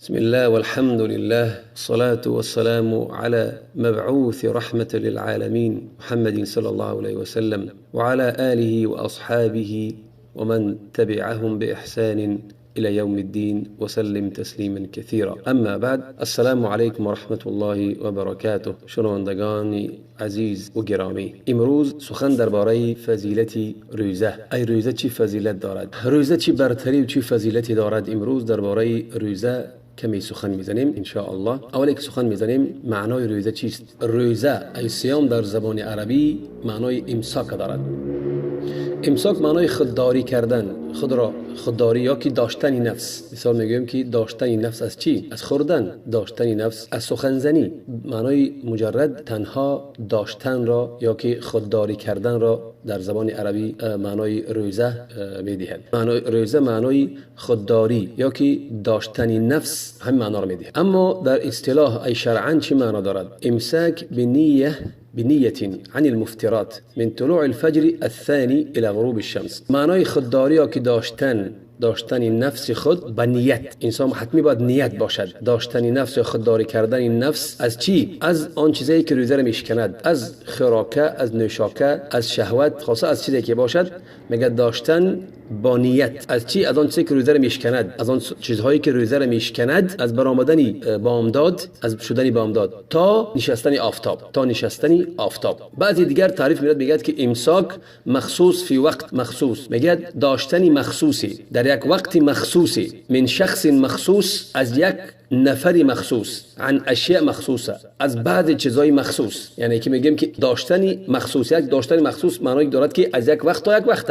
بسم الله والحمد لله والصلاة والسلام على مبعوث رحمة للعالمين محمد صلى الله عليه وسلم وعلى آله وأصحابه ومن تبعهم بإحسان إلى يوم الدين وسلم تسليما كثيرا. اما بعد، السلام عليكم ورحمة الله وبركاته. شنوندگان عزیز و گرامی، امروز سخن درباره فضیلت روزه. ای روزه چی فضیلت دارد؟ روزه چی برتری و چی فضیلتی دارد؟ امروز درباره روزه کمی سخن میزنیم ان شاء الله. اولی که سخن میزنیم معنای روزه چیست؟ روزه ای صیام در زبان عربی معنای امساک دارد. امساک معنای خودداری کردن، خود را خودداری یا که داشتن نفس. مثال میگویم که داشتن نفس از چی؟ از خوردن. داشتن نفس از سخنزنی. معنای مجرد تنها داشتن را یا که خودداری کردن را در زبان عربی معنای روزه میدهد. معنای روزه معنای خودداری یا که داشتن نفس هم معنا را میدهد. اما در اصطلاح ای شرعاً چی معنا دارد؟ امساک بنية عن المفترات من طلوع الفجر الثاني إلى غروب الشمس. معنای خودداری یا که داشتن نفس خود با نیت. انسان حتمی باید نیت باشد. داشتن نفس یا خودداری کردن نفس از چی؟ از آن چیزایی که روزه را میشکند، از خوراکه، از نوشاکه، از شهوت، خاصه از چیزی که باشد میگه داشتن با نیت. از چی؟ از آن چیزی که روزه را میشکند، از آن چیزهایی که روزه را میشکند، از برآمدن بامداد، از شدن بامداد تا نشستن آفتاب. بعضی دیگر تعریف میگه که امساک مخصوص فی وقت مخصوص. میگه داشتن مخصوصی در یک وقت مخصوصی، من شخص مخصوص، از یک نفری مخصوص، عن اشیاء مخصوصه، از بعض چیزای مخصوص. یعنی که میگیم که داشتن مخصوصیت، داشتن مخصوص معنی دارد که از یک وقت تا یک وقت،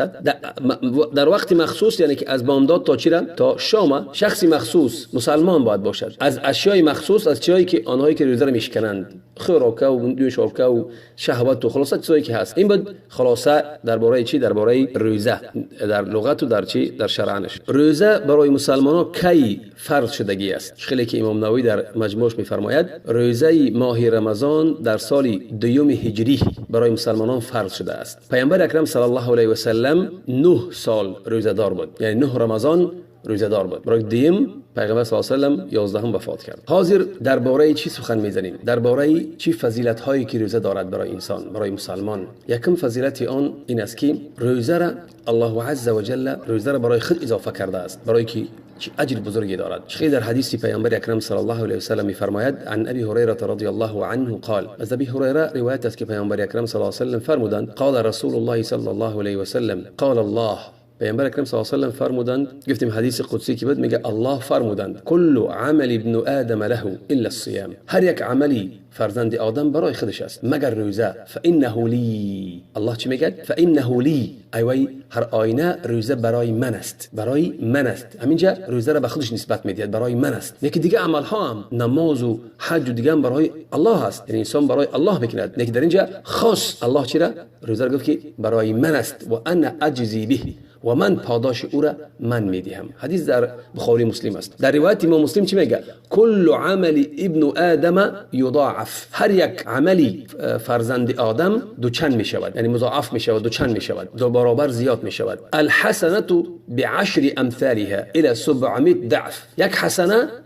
در وقت مخصوص، یعنی که از بامداد تا چیرا تا شام. شخصی مخصوص مسلمان باید باشد. از اشیاء مخصوص، از چیزایی که آنهایی که روزه را میشکنند، خوراکه و نوشاکه و شهوت و خلاصه چیزایی که هست. این بود خلاصه درباره چی؟ درباره روزه در لغت و در چی؟ در شرعنش. روزه برای مسلمانان کی فرض شدگی است؟ خیلی که امام نووی در مجموعش میفرماید روزه ماه رمضان در سال دوم هجری برای مسلمانان فرض شده است. پیامبر اکرم صلی الله علیه و سلم 9 سال روزه دار بود، یعنی 9 رمضان روزه دار بود. برای دیم پیغمبر صلی الله علیه و سلم 11 وفات کرد. حاضر درباره چی سخن میزنیم؟ درباره چی فضیلت هایی که روزه دارد برای انسان، برای مسلمان. یکم فضیلت آن این است که روزه را الله عز و جل روزه را برای خود اضافه کرده است، برای که چه اجر بزرگی دارد. شیخ در حدیث پیامبر اکرم صلی الله علیه و سلم میفرماید عن ابی هریره رضی الله عنه قال، از ابی هریره روایت است که پیامبر اکرم صلی الله علیه و سلم فرمودند قال رسول الله صلی الله علیه و سلم قال الله، پیامبر اکرم صلی الله علیه و سلم فرمودند، گفتیم حدیث قدسی که بود، میگه الله فرمودند کل عمل ابن آدم له الا الصيام. هر یک عملی فرزند آدم برای خودش است مگر روزه. فانه لی، الله چی میگه؟ فانه لی، ایوای هر آینه روزه برای من است، برای من است. همینجا روزه را به خودش نسبت میدهد، برای من است. یکی دیگه عمل ها هم نماز و حج و دیگه هم برای الله است، یعنی انسان برای الله میکند. یکی در اینجا خاص الله چرا روزه را گفت که برای من است و انا اجزی به، و من پاداش او را من میدهم. حدیث در بخاری مسلم است. در روایت امام مسلم چی میگه؟ کل عمل ابن آدم یضاعف، هر یک عملی فرزند آدم دوچند میشود، یعنی مضاعف میشود، دوچند میشود، دو برابر زیاد میشود. الحسنه بعشر امثالها الى 700 ضعف.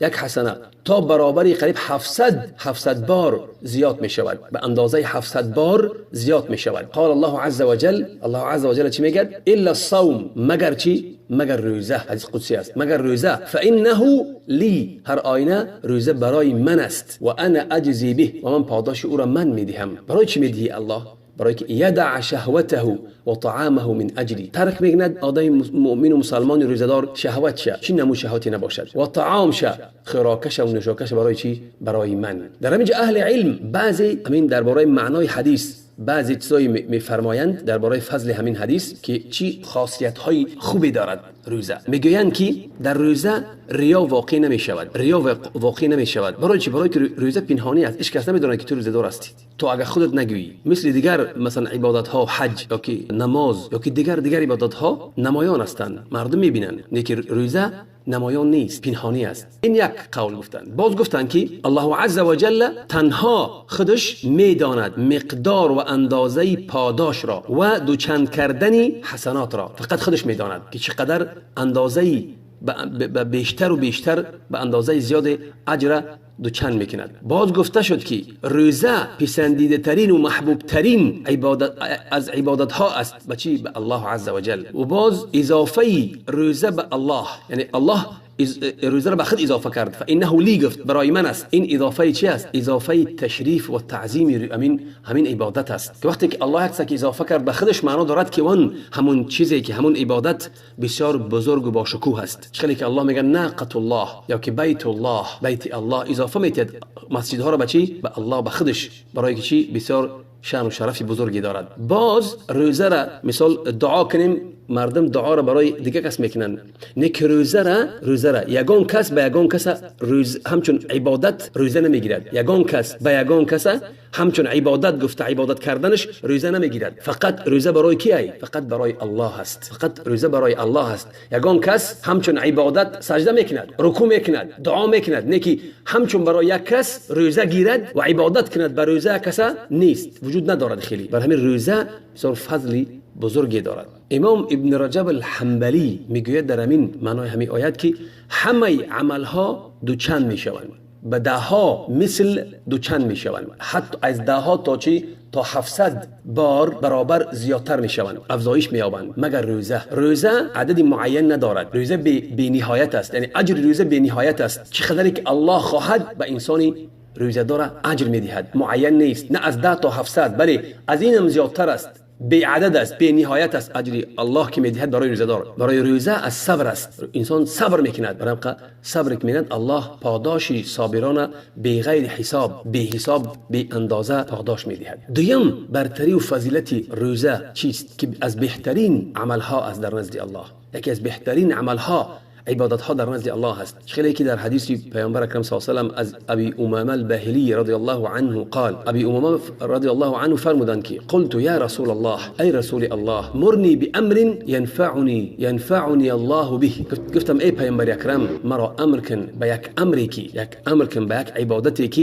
یک حسنه تا برابری قریب 700 بار زیاد می شود، به اندازه 700 بار زیاد می شود. قال الله عز وجل چی میگه؟ الا الصوم، مگر چی؟ مگر روزه. حدیث قدسی است، مگر روزه. فانه لی، هر آینه روزه برای من است، و انا اجزی به، و من پاداش او را من میدهم. برای چی میدهی الله؟ برای که یدع شهوته و طعامه من اجلی، ترک میکند آدم مؤمن و مسلمان روزدار شهوت شه، چی نمو شهوتی نباشد، و طعام شه، خوراکش و نوشاکش برای چی؟ برای من. در همینجا اهل علم بعضی همین درباره معنای حدیث بعضی چیزایی میفرمایند درباره فضل همین حدیث که چی خاصیت های خوبی دارد روزه. میگویند که در روزه ریا واقع نمی شود. برای چی؟ برای که روزه پنهانی است، هیچ کس نمیدونه که تو روزه دار هستی، تو اگر خودت نگویی. مثل دیگر مثلا عبادت ها، حج یا که نماز یا که دیگر عبادت ها نمایان هستند، مردم میبینن. لیکن روزه نمایان نیست، پنهانی است. این یک قول گفتن. باز گفتن که الله عز و جل تنها خودش میداند مقدار و اندازه پاداش را و دوچند کردن حسنات را، فقط خودش میداند که چقدر اندازه بیشتر و بیشتر به اندازه زیاد اجر دوچند میکند. باز گفته شد که روزه پسندیده ترین و محبوب ترین از عبادت ها است. به چی؟ به الله عز و جل. و باز اضافه روزه به الله، یعنی الله روزه را به خود اضافه کرد. فانه لی گفت برای من است. این اضافه چی است؟ اضافه تشریف و تعظیم همین عبادت است که وقتی که الله یک چیز اضافه کرد به خودش معنا دارد که اون همون چیزی که همون عبادت بسیار بزرگ و با شکوه است. چخلی که الله میگه ناقۃ الله یا که بیت الله، بیت الله اضافه میتید مسجد ها را به چی؟ به الله، به خودش، برای که چی؟ بسیار شان و شرف بزرگی دارد. باز روزه را مثال دعا کنیم، مردم دعا را برای دیگه کس میکنن. نیک روزه را یگان کس به یگان کس همچون عبادت روزه نمیگیرد. یگان کس به یگان کس همچون عبادت گفته عبادت کردنش روزه نمیگیرد. فقط روزه برای کیه؟ فقط برای الله است. فقط روزه برای الله است. یگان کس همچون عبادت سجده میکند، رکوع میکند، دعا میکند. نیکی همچون برای یک کس روزه گیرد و عبادت کند به روزه کس نیست، وجود ندارد. خیلی بر همین روزه بسیار فضلی بزرگی دارد. امام ابن رجب الحنبلی میگوید در همین معنای همین آیت که همه عملها دوچند میشوند، به ده ها مثل دوچند میشوند، حتی از ده ها تا چی؟ تا 700 بار برابر زیادتر میشوند، افزایش مییابند. مگر روزه عدد معین ندارد. روزه بی نهایت است، یعنی اجر روزه بی نهایت است. چقدر که الله خواهد به انسانی روزه داره اجر میدهد، معین نیست. نه از 10 تا 700 بله از این هم زیادتر است، بی عدد است، بی نهایت است اجری الله که میدهد برای روزه دار. برای روزه از صبر است، انسان صبر میکند، برای صبر میکند الله پاداشی صابرانه بی غیر حساب، بی حساب، بی اندازه پاداش میدهد. دویم برتری و فضیلت روزه چیست؟ که از بهترین عملها است در نزد الله. یکی از بهترین عملها عبادت ها در نزد الله است. خیلی که در حدیث پیامبر اکرم صلی الله علیه و آله از ابی امامه الباهلی رضی الله عنه قال، ابی امامه رضی الله عنه فرمودند که قلت یا رسول الله، ای رسول الله، مرنی بامر ینفعنی الله به. گفتم ای پیامبر اکرم مرا امر کن به یک امری که به یک عبادتی که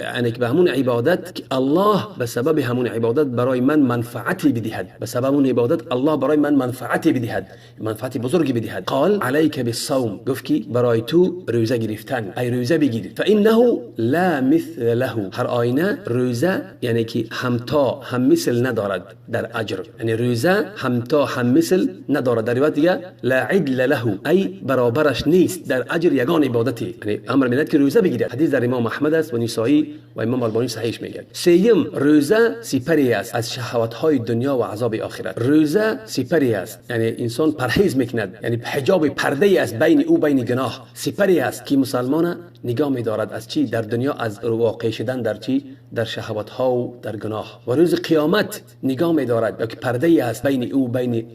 یعنی به همون عبادت که الله به سبب همون عبادت برای من منفعتی بدهد، به سبب اون عبادت الله برای من منفعتی بدهد، منفعتی بزرگی بدهد. قال علیک بالصوم، گفت که برای تو روزه گرفتن، ای روزه بگیر. فانه لا مثل له، هر آینه روزه یعنی که همتا هم مثل ندارد در اجر، یعنی روزه همتا هم مثل ندارد. در روایت دیگه لا عدل له، ای برابرش نیست در اجر یگان عبادتی، یعنی امر میند که روزه بگیرد. حدیث در امام احمد است و نسائی و امام البانی صحیحش میگه. سوم، روزه سپری است از شهوات های دنیا و عذاب آخرت. روزه سپری است، یعنی انسان پرهیز میکند، یعنی حجاب پرده است بین او بین گناه. سپری است که مسلمان نگاه می‌دارد از چی؟ در دنیا از واقع شدن در چی؟ در شهوات ها و در گناه. و روز قیامت نگاه می‌دارد یک پرده است بین او بین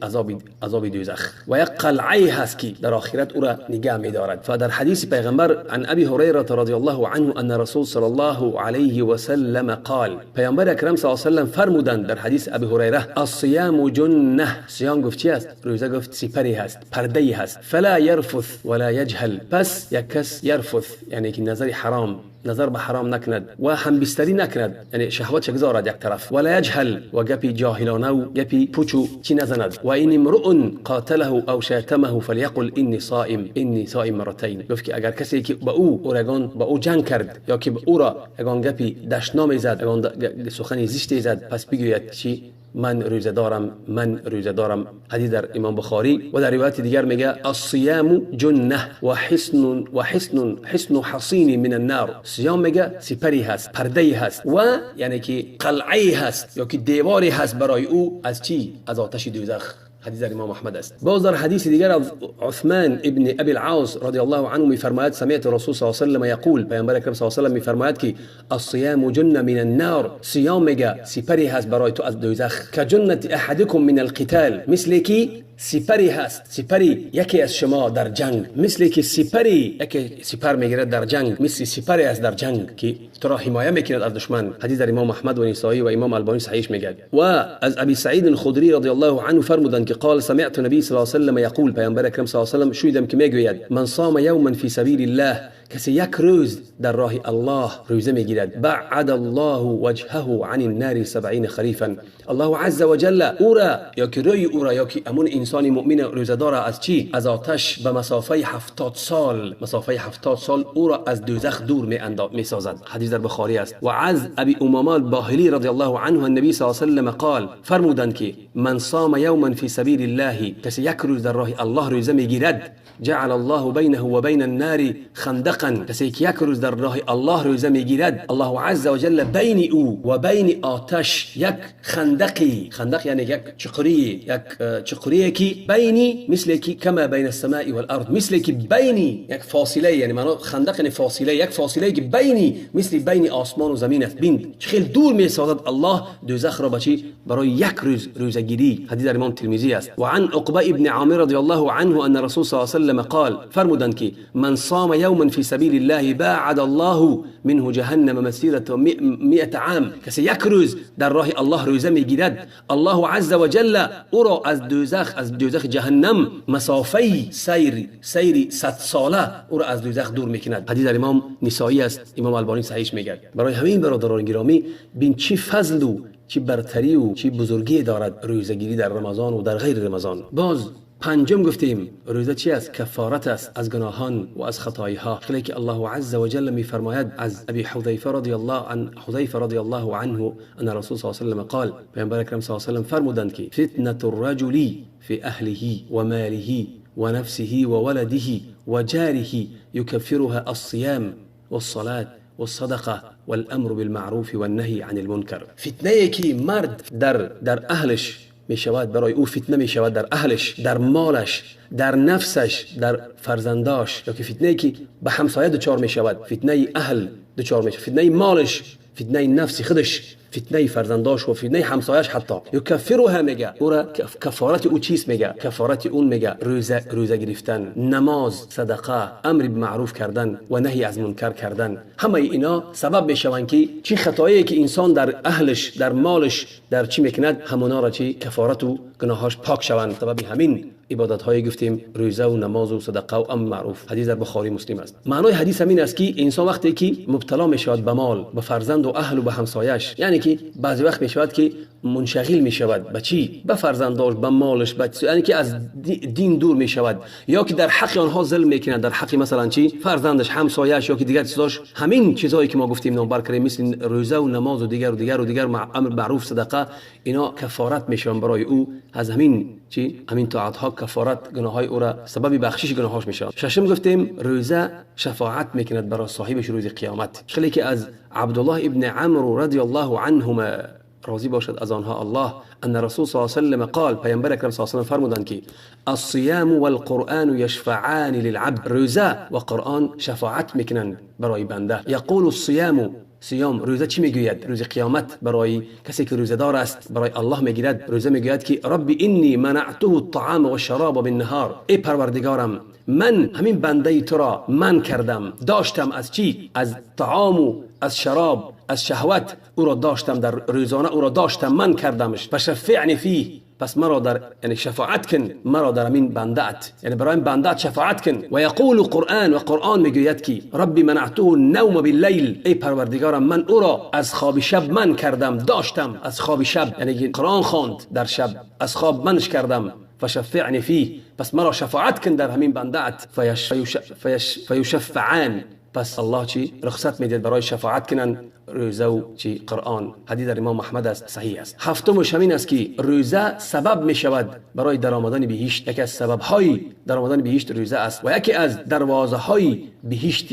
عذاب دوزخ. و یک قلعه است که در آخرت او را نگاه می‌دارد. فدر حدیث پیغمبر عن ابی هریره رضی الله عنه ان رسول صلی الله علیه و سلم قال، پیامبر اکرم صلی الله علیه و سلم فرمودند در حدیث ابی هریره الصیام جنه، صیام گفت چی است؟ روزه گفت سپری است، پرده است. فلا يرفث ولا يجهل، پس یک کس یرفث یعنی که نظر به حرام نکند و هم بستری نکند، یعنی شهوت بگذارد یک طرف. ولا یجهل، و گپی جاهلانه و گپی پوچو چی نزند. و این امرؤ قاتله او شاتمه فلیقل انی صائم مرتين، گفت که اگر کسی که با او جنگ کرد یا که او را یگان گپی دشنامی زد، یگان سخنی زشتی زد، پس بگوید چی؟ من روزه دارم. حدیث در امام بخاری. و در روایت دیگر میگه الصیام جنه و حصن حصین من النار، صیام میگه سپری هست، پرده هست و یعنی که قلعه هست یا که دیواری هست برای او از چی؟ از آتش دوزخ. حدیث در امام احمد است. باز در حدیث دیگر از عثمان ابن ابی العاص رضی الله عنه میفرماید سمعت رسول صلی الله علیه و سلم یقول، پیامبر اکرم صلی الله علیه و سلم میفرماید که الصیام جنه من النار، صیام میگه سپری هست برای تو از دوزخ. که جنه احدکم من القتال، مثل که سپری هست، سپری یکی از شما در جنگ، مثل که سپری یکی سپر میگیرد در جنگ، مثل سپری است در جنگ که تو را حمایت میکند از دشمن. حدیث در امام احمد و نسائی و امام البانی صحیحش میگه. و از ابی سعید الخدری رضی الله عنه فرمودند که قال سمعت نبی صلی الله علیه و سلم یقول، پیامبر اکرم صلی الله علیه و سلم شنیدم که میگوید من صام یوما فی سبیل الله، کسی یک روز در راه الله روزه میگیرد، بعد الله وجهه عن النار 70 خریفا، الله عز وجل او را یا که روی او را یا که امون انسان مؤمن روزدار از چی؟ از آتش به مسافه 70 سال، مسافه 70 سال او را از دوزخ دور می سازد. حدیث در بخاری است. و از ابی امامه الباهلی رضی الله عنه النبی صلی الله علیه و سلم قال، فرمودند که من صام یوما فی سبیل الله، کسی یک روز در راه الله روزه میگیرد، جعل الله بینه و بین النار خندقا، کسی که یک روز در راه الله روزه میگیرد، الله عز و جل بین او و بین آتش یک خندقی، خندق یعنی یک چقری که بینی مثل که کما بین السماء والارض، مثل که بینی یک فاصله، یعنی معنا خندق یعنی فاصله، یک فاصله که بینی مثل بین آسمان و زمین است. بین خیلی دور میسازد الله دوزخ را بچی برای یک روز روزگیری. حدیث در امام ترمذی است. و عن عقبه ابن عامر رضی الله عنه ان رسول صلی الله علیه و سلم قال، فرمودند که من صام یوما فی سبیل الله باعد الله منه جهنم مسیرة 100 عام، کسی یک روز در راه الله روزه میگیرد، الله عز و جل او را از دوزخ جهنم مسافه سیری 100 ساله او را از دوزخ دور میکند. حدیث در امام نسائی است، امام البانی صحیحش میگه. برای همین برادران گرامی، بین چی فضل و چی برتری و چی بزرگی دارد روزگیری در رمضان و در غیر رمضان. باز پنجم گفتیم روزه چی است؟ کفارت است از گناهان و از خطایها. خیلی که الله عز و جل میفرماید از ابی حذیفه رضی الله عنه ان رسول صلی الله علیه و سلم قال، پیامبر اکرم صلی الله علیه و سلم فرمودند که فتنه الرجل فی اهله و ماله و نفسه و ولده و جاره یکفرها الصیام والصلاة والصدقه والامر بالمعروف والنهی عن المنکر. فتنه که مرد در اهلش می شود، برای او فتنه می شود در اهلش، در مالش، در نفسش، در فرزنداش، یا که فتنه که به همسایه دچار می شود، فتنه اهل دچار می شود، فتنه مالش، فتنه نفسی خودش، فتنه فرزنداش و فتنه همسایش. حتی یکفرها میگه، او را کفارت او چیست میگه؟ کفارت اون میگه روزه گرفتن، نماز، صدقه، امر بالمعروف کردن و نهی از منکر کردن. همه اینا سبب میشوند که چی خطایی که انسان در اهلش، در مالش، در چی میکند، همونا را چی کفارت و گناهاش پاک شوند. سبب همین عبادت های گفتیم روزه و نماز و صدقه و امر معروف. حدیث در بخاری مسلم است. معنای حدیث همین است که انسان وقتی که مبتلا میشود به مال، به فرزند و اهل و به همسایش، یعنی که بعضی وقت میشود که منشغل میشود به چی؟ به فرزنداش، به مالش، یعنی که از دین دور میشود، یا که در حق آنها ظلم میکند، در حق مثلا چی؟ فرزندش، همسایش، یا که دیگر چیزاش. همین چیزایی که ما گفتیم نامبر کردیم مثل روزه و نماز و دیگر امر معروف، صدقه، اینا کفارت میشن برای او از همین چی؟ همین طاعت ها کفارت گناههای او را سبب بخشش گناهاش میشن. ششم گفتیم روزه شفاعت میکند برای صاحبش روز قیامت. خیلی که از عبدالله ابن عمرو رضی الله عنهما راضی باشد از آنها الله، ان رسول صلی الله علیه و سلم قال، پیامبر اکرم صلی الله علیه و سلم فرمودند که الصیام والقرآن یشفعان للعبد، روزه و قرآن شفاعت میکنند برای بنده. یقول الصیام، صیام روزه چی میگوید؟ روز قیامت برای کسی که روزه دار است برای الله میگیرد، روزه میگوید که ربی انی منعته الطعام والشراب بالنهار، ای پروردگارم من همین بنده تو را من کردم، داشتم از چی؟ از طعام و از شراب، از شهوت او را داشتم، در روزانه او را داشتم، من کردمش. فشفعنی فیه، پس مرا در یعنی شفاعت کن مرا در این بنده‌ات، یعنی برای این بنده‌ات شفاعت کن. و یقول قرآن، و قرآن میگوید که ربی منعته النوم باللیل، ای پروردگارم من او را از خواب شب من کردم، داشتم از خواب شب، یعنی قرآن خواند در شب، از خواب منش کردم. فشفعنی فیه، پس مرا شفاعت کن در همین بنده‌ات. فیشفعان، پس الله چی رخصت میده برای شفاعت کنن روزه و چی قرآن. حدیث در امام احمد است، صحیح است. هفتمش همین است که روزه سبب می شود برای درآمدن بهشت. یکی از سبب های درآمدن بهشت روزه است و یکی از دروازه های بهشت،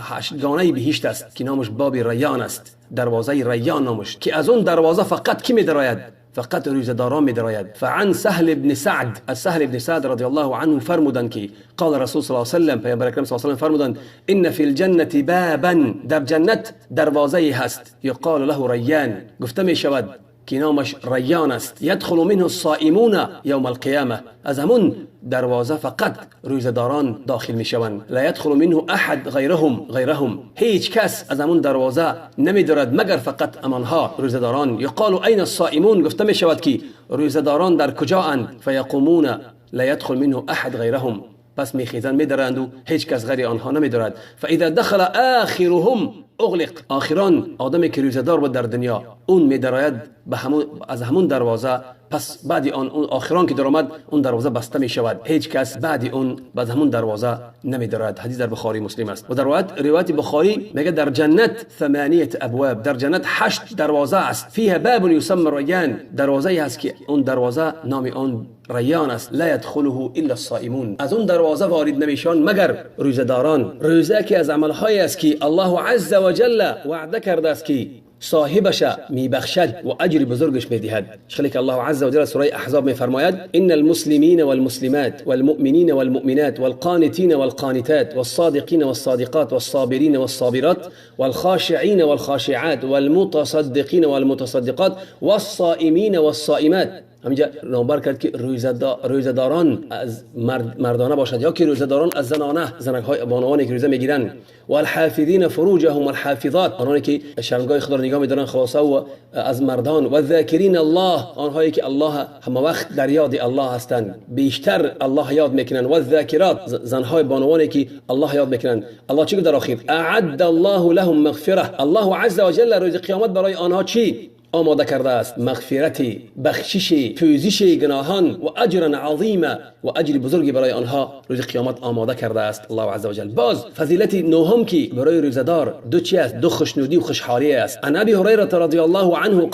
هشتگانه بهشت است که نامش باب ریان است، دروازه ریان نامش، که از اون دروازه فقط کی می دراید؟ فقط روزه داران می دراید. فعن سهل ابن سعد، از سهل ابن سعد رضی الله عنه فرمودند که قال رسول صلی الله علیه و سلم، پیامبر اکرم صلی الله علیه و سلم فرمودند ان فی الجنه بابا، در جنت دروازه هست، یقال له ریان، گفته می شود که نامش ریان است، یدخل منه الصائمون یوم القیامه، از همون دروازه فقط روزداران داخل می شوند. لا يدخل منه احد غیرهم، هیچ کس از همون دروازه نمی دارد مگر فقط امانها روزداران. یقال این الصائمون، گفته می شود که روزداران در کجا اند؟ فیقومون لا يدخل منه احد غیرهم، پس می خیزند می درند و هیچ کس غیر آنها نمی دارد. فاذا دخل آخرهم، اغلق. آخران آدمی که روزدار بود در دنیا اون می‌دراید از همون دروازه، پس بعد اون آخران که در آمد اون دروازه بسته می شود، هیچ کس بعد اون بعد همون دروازه نمی دارد. حدیث در بخاری مسلم است. و در روایت بخاری میگه در جنت 8 ابواب، در جنت 8 دروازه است. فیها باب یسمى ریان، دروازه هست که اون دروازه نام اون ریان است. لا يدخله الا الصائمون، از اون دروازه وارد نمیشن مگر روزداران. روزه که از عملهایی است که الله عز وجل وعده کرده است که صاحبش میبخشد و اجر بزرگش میدهد. شخلی که الله عز وجل سوره احزاب میفرماید ان المسلمین والمسلمات والمؤمنین والمؤمنات والقانتین والقانتات والصادقین والصادقات والصابرین والصابرات والخاشعین والخاشعات والمتصدقین والمتصدقات والصائمین والصائمات. همینجا نامبر کرد که روزداران از مردانه باشد یا که روزداران از زنک‌های بانوانی که روزه میگیرن. و الحافظین فروجهم والحافظات، آنانی که شرمگاه خدا را نگاه می‌دارن خلاصه و از مردان. و الذاکرین الله، آنهایی که الله همه وقت در یاد الله هستند، بیشتر الله یاد میکنن. و الذاکرات، زنهای بانوانی که الله یاد میکنن. الله چی در آخر؟ اعد الله لهم مغفره، الله عز وجل روز قیامت برای آنها چی آماده کرده است؟ مغفرتی، بخشش، پوزش گناهان و اجر عظیم و اجر بزرگی برای آنها روز قیامت آماده کرده است الله عز وجل. باز فضیلت نهم که برای روزدار دو چی است؟ دو خوشنودی و خوشحالی است. عن ابی هریره رضی الله عنه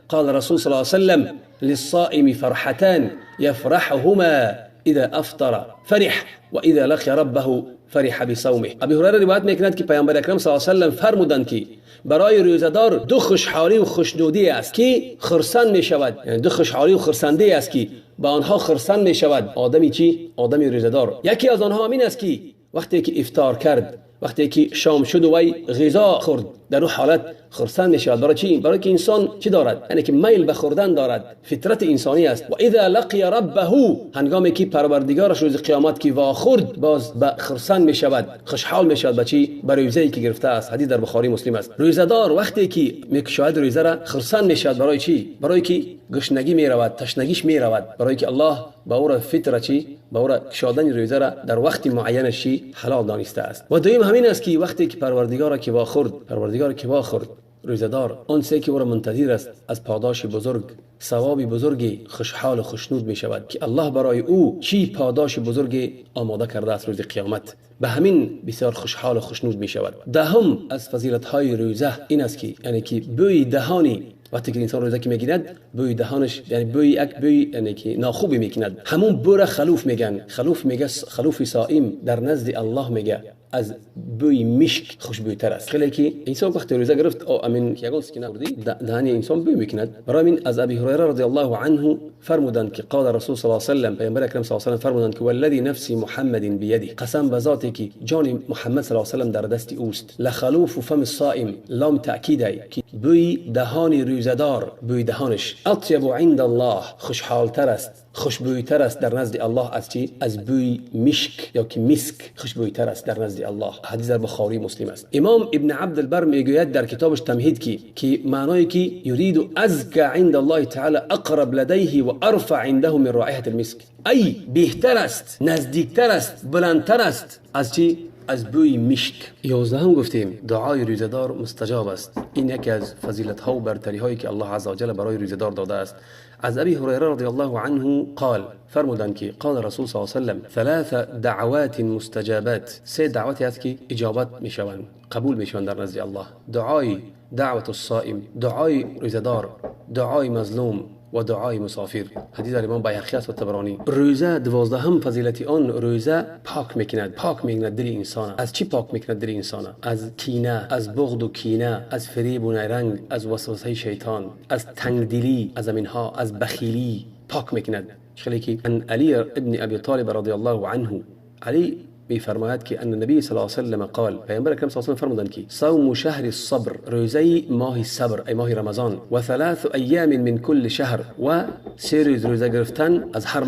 قال رسول صلی الله علیه وسلم للصائم فرحتان يفرحهما اذا افطر فرح و اذا لقي ربه فرح بصومه. ابی هریره روایت میکند که پیامبر اکرم صلی الله علیه و سلم فرمودند که برای روزدار دو خوشحالی و خوشنودی است که خرسند می شود، یعنی دو خوشحالی و خرسندی است که با آنها خرسند می شود آدمی چی؟ آدمی روزدار. یکی از آنها همین است که وقتی که افطار کرد، وقتی که شام شد و وی غذا خورد، در اون حالت خرسند می شود. برای چی؟ برای که انسان چی دارد؟ یعنی که میل به خوردن دارد، فطرت انسانی است. و اذا لقی ربه، هنگامی که پروردگارش روز قیامت که واخورد، باز به خرسند می شود، خوشحال می شود. به چی؟ برای روزه‌ای که گرفته است. حدیث در بخاری مسلم است. روزدار وقتی که میکشد روزه را خرسند می شود. برای چی؟ برای که گشنگی می رود، تشنگیش می رود، برای که الله با او را فطر چی؟ با او را کشادن روزه را در وقت معینش حلال دانسته است. و دویم همین است که وقتی که پروردگار که واخورد، روزدار آن سه که او را منتظر است از پاداش بزرگ، ثواب بزرگی، خوشحال و خوشنود می شود که الله برای او چی پاداش بزرگی آماده کرده است روز قیامت. به همین بسیار خوشحال و خوشنود می شود. دهم از فضیلت های روزه این است که یعنی که بوی دهانی، وقتی که انسان روزه که میگیرد بوی دهانش یعنی بوی یعنی که ناخوبی میکند، همون بوی خلوف میگن. خلوف میگه خلوف صائم در نزد الله میگه از بوی مشک خوشبویتر است. خیلی که انسان وقتی روزه گرفت او امین یگل سکینه بردی دهانی انسان بوی میکند. برای من از ابی هریره رضی الله عنه فرمودند که قال رسول صلی الله علیه و سلم، پیامبر اکرم صلی الله علیه و سلم فرمودند که والذی نفس محمد بیده، قسم به ذاتی که جان محمد صلی الله علیه و سلم در دست اوست، لخلوف فم الصائم، لام تاکیدی که بوی دهان روزدار، بوی دهانش اطیب عند الله، خوشحالتر است، خوشبویتر است در نزد الله از چی؟ از بوی مشک یا که مسک خوشبویتر است در نزد الله. حدیث در بخاری مسلم است. امام ابن عبد البر میگوید در کتابش تمهید که معنای که یرید ازکى عند الله تعالی اقرب لدیه و ارفع عنده من رائحه المسک، ای بهتر است، نزدیکتر است، بلندتر است از چی؟ از بوی مشک. 11 هم گفتیم دعای روزدار مستجاب است. این یکی از فضیلت ها و برتری هایی که الله عز وجل برای روزدار داده است. از ابی هریره رضی الله عنه قال، فرمودند که قال رسول صلی الله علیه و سلم 3 دعوات مستجابات، 3 دعوتی است که اجابت میشوند، قبول میشوند در نزد الله. دعای دعوت الصائم، دعای روزدار، دعای مظلوم و دعای مسافر. حدیث در امام بیهقی و طبرانی. روزه 12 هم فضیلت آن روزه پاک میکند دل انسان. از چی پاک میکند دل انسان؟ از کینه، از بغض و کینه، از فریب و نیرنگ، از وسوسه شیطان، از تنگدلی، از اینها، از بخیلی پاک میکند. خیلی که ان علی ابن ابی طالب رضی الله عنه، علی میفرماید که ان نبی صلی الله علیه و سلم قال، پیامبر اکرم صلی الله علیه و سلم فرمودند که صوم شهر الصبر، روزه ماه صبر ای ماه رمضان، و 3 ایام من كل شهر، و 3 روزه گرفتن از هر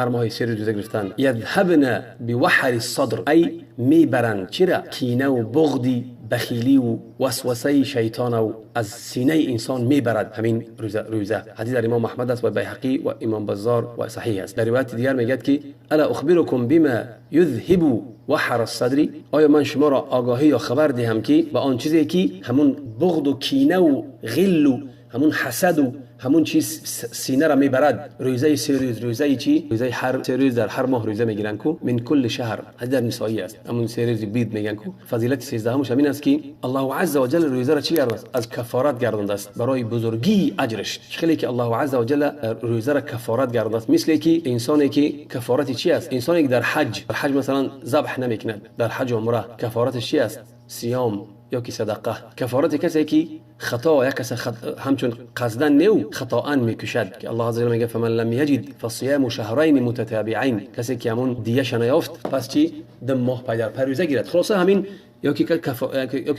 ماه 3 روزه گرفتن، یذهبن بوحر الصدر، ای میبرند چرا؟ کینه و بغضی بخیلی و وسوسه شیطان و از سینه انسان میبرد همین روزه. حدیث در امام احمد است و بیهقی و امام بزار و صحیح است. در روایت دیگر میگه که الا اخبرکم بما یذهب وحر الصدر، آیا من شما را آگاهی یا خبر دهم که به آن چیزی که همون بغض و کینه و غل و همون حسد و همون چیز سینه را میبرد. روزه 3 روز، روزه چی؟ روزه هر 3 روز در هر ماه روزه میگیرن کو من کل شهر. حدیث در نسائی است. همون 3 روز بید میگن کو. فضیلت 13 همش همین است که الله عز و جل روزه را چی گردانده است؟ از کفارت گردانده است برای بزرگی اجرش. خیلی که الله عز و جل روزه را کفارت گردانده است. مثل که انسانی که کفارت چی است؟ انسانی که در حج مثلا ذبح نمیکند، در حج و عمره کفارتش چی است؟ صیام یا که صدقه. کفارت کسی که خطا یا کسی همچون قصدن نو خطاان میکشد که الله عز و جل میگه فمن لم یجد فصیام شهرین متتابعین، کسی که همون دیه نیافت پس چی دم ماه پی در پی روزه گیرد. خلاصه همین یا که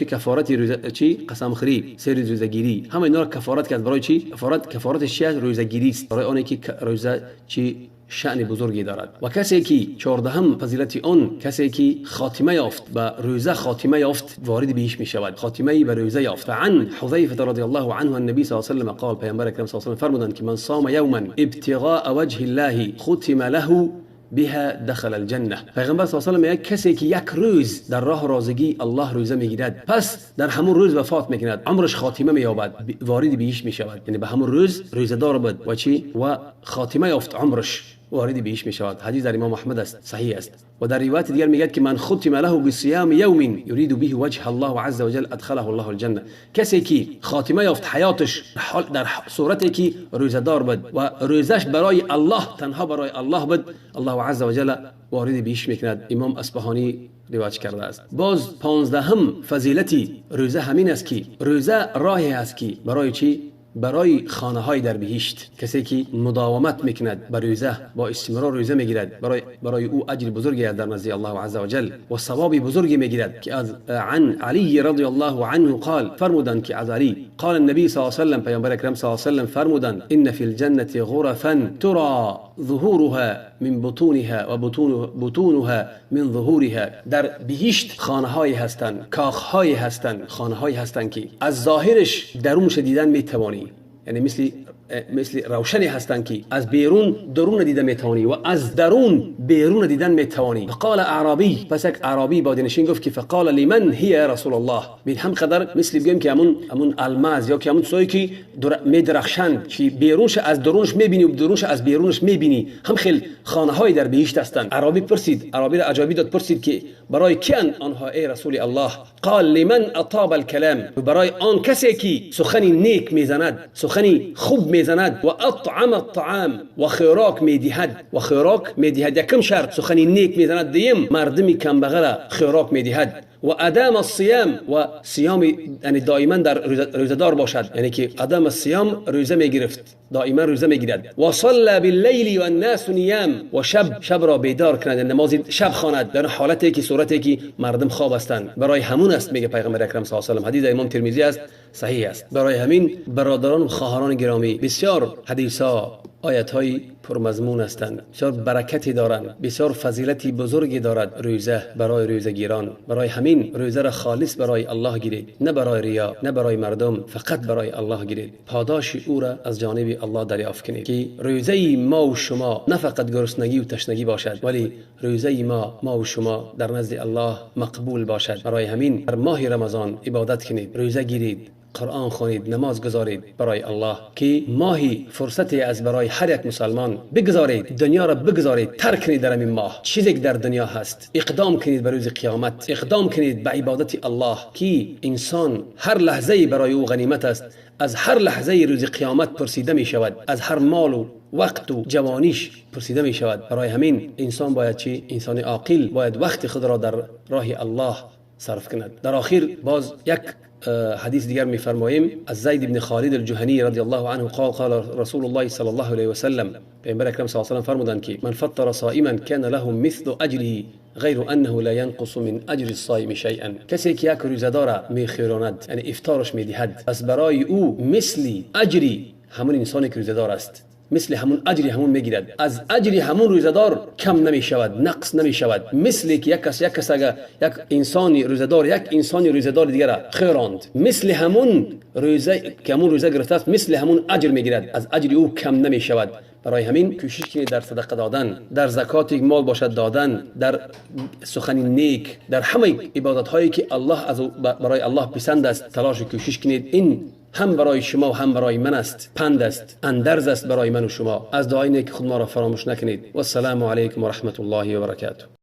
کفارت روزه چی قسم خوری، 3 روز روزه گیری، همه اینا را کفارت کرد. برای چی؟ کفارتش چی است؟ روزه گیری است. برای اونی که روزه چی شأن بزرگی دارد. و کسی که 14 فضیلت آن کسی که خاتمه یافت به روزه، خاتمه یافت وارد بهش می شود. خاتمه به روزه یافت. عن حذیفه رضی الله عنه النبی صلی الله علیه و سلم قال، پیامبر اکرم صلی الله علیه و سلم فرمودند که من صام یوما ابتغاء وجه الله ختم له بها دخل الجنه. پیغمبر صلی الله علیه و سلم کسی که یک روز در راه رازگی الله روزه میگیرد پس در همون روز وفات میکند، عمرش خاتمه مییابد، وارد بهش میشود. یعنی به همون روز روزدار بود و چی و خاتمه یافت، عمرش وارد بهش میشود. حدیث در امام احمد است، صحیح است. و در روایت دیگر میگه که من ختم له بصيام یوم یرید به وجه الله عز وجل ادخله الله الجنه. کسی که خاتمه یافت حیاتش در صورتی که روزدار بود و روزش برای الله، تنها برای الله بود، الله عز وجل وارد بهش میکند. امام اصفهانی روایت کرده است. باز 15 فضیلتی روزه همین است که روزه راهی است که برای چی؟ برای خانه های در بهشت. کسی که مداومت میکند بر روزه، با استمرار روزه میگیرد، برای او اجر بزرگی است در نزد الله عز و جل و ثواب بزرگی میگیرد. که از عن علی رضی الله عنه قال، فرمودند که از علی قال النبی صلی الله علیه و سلم، پیامبر اکرم صلی الله علیه و سلم فرمودند ان فی الجنه غرفا ترى ظهورها من بطونها و بطونها من ظهورها. در بهشت خانه هایی هستند، کاخ هایی هستند، خانه هایی هستند که از ظاهرش درونش دیدن میتوانی، یعنی مثل روشنی هستند که از بیرون درون دیده میتوانی و از درون بیرون دیدن میتوانی. فقال اعرابی، پس یک اعرابی بادنشین گفت که فقال لمن هي یا رسول الله. ببین هم قدر مثل بگیم که همون الماس یا که همون چیزی که میدرخشند که بیرونش از درونش میبینی و درونش از بیرونش میبینی، هم خیلی خانه های در بهشت هستند. اعرابی پرسید، اعرابی را عجابی داد، پرسید که برای کیان آنها ای رسول الله؟ قال لمن اطاب الكلام، برای آن کسی که سخنی نیک میزند، سخنی خوب میزند، و اطعم الطعام و خوراک میدهد. و خوراک میدهد یکم شرط، سخنی نیک میزند. دیم مردمی کم بغل خوراک میدهد. و ادام الصيام، و صیام یعنی دائما در روزدار باشد، یعنی که ادام الصيام روزه میگرفت، دائما روزه میگیرد. و صلى بالليل والناس نيام، و شب را بیدار کند، نماز شب خواند در حالتی که صورتی که مردم خواب هستند. برای همون است میگه پیغمبر اکرم صلی الله علیه و سلم، حدیث امام ترمذی است، صحیح است. برای همین برادران و خواهران گرامی، بسیار حدیث ها، آیات های پرمضمون هستند، بسیار برکتی دارند، بسیار فضیلتی بزرگی دارد روزه برای روزگیران. برای همین روزه را خالص برای الله گیرید، نه برای ریا، نه برای مردم، فقط برای الله گیرید. پاداش او را از جانب الله دریافت کنید که روزه ما و شما نه فقط گرسنگی و تشنگی باشد، ولی روزه ما و شما در نزد الله مقبول باشد. برای همین در ماه رمضان عبادت کنید، روزه گیرید، قرآن خوانید، نماز گذارید برای الله که ماهی فرصتی از برای هر یک مسلمان بگذارید، دنیا را بگذارید، ترک کنید در این ماه چیزی که در دنیا هست، اقدام کنید به روز قیامت، اقدام کنید به عبادت الله که انسان هر لحظه برای او غنیمت است. از هر لحظه روز قیامت پرسیده می شود، از هر مال و وقت و جوانیش پرسیده می شود. برای همین انسان باید چی؟ انسان عاقل باید وقت خود را در راه الله صرف کند. در آخر باز یک حدیث دیگر می‌فرماییم از زید بن خالد الجهنی رضی الله عنه قال رسول الله صلی الله علیه و سلم، پیامبر اکرم صلی الله علیه و سلم فرمودند که من فطر صائما كان له مثل اجره غیر انه لا ينقص من اجر الصائم شيئا. کسی که یک روزدار میخوراند یعنی افطارش میدهد، پس برای او مثل اجری همون انسانی که روزدار است، مثل همون اجر همون میگیرد. از اجر همون روزدار کم نمی شود، نقص نمی شود. مثل که یک کس اگر یک انسانی روزدار دیگر را خیراند، مثل همون روزه که همون روزه گرفته است، مثل همون اجر میگیرد، از اجر او کم نمی شود. برای همین کوشش کنید در صدقه دادن، در زکات مال باشد دادن، در سخن نیک، در همه عبادت هایی که برای الله پسند است تلاش و کوشش کنید. این هم برای شما و هم برای من است، پند است، اندرز است برای من و شما. از دعای نیک خود ما را فراموش نکنید. و السلام علیکم و رحمت الله و برکاته.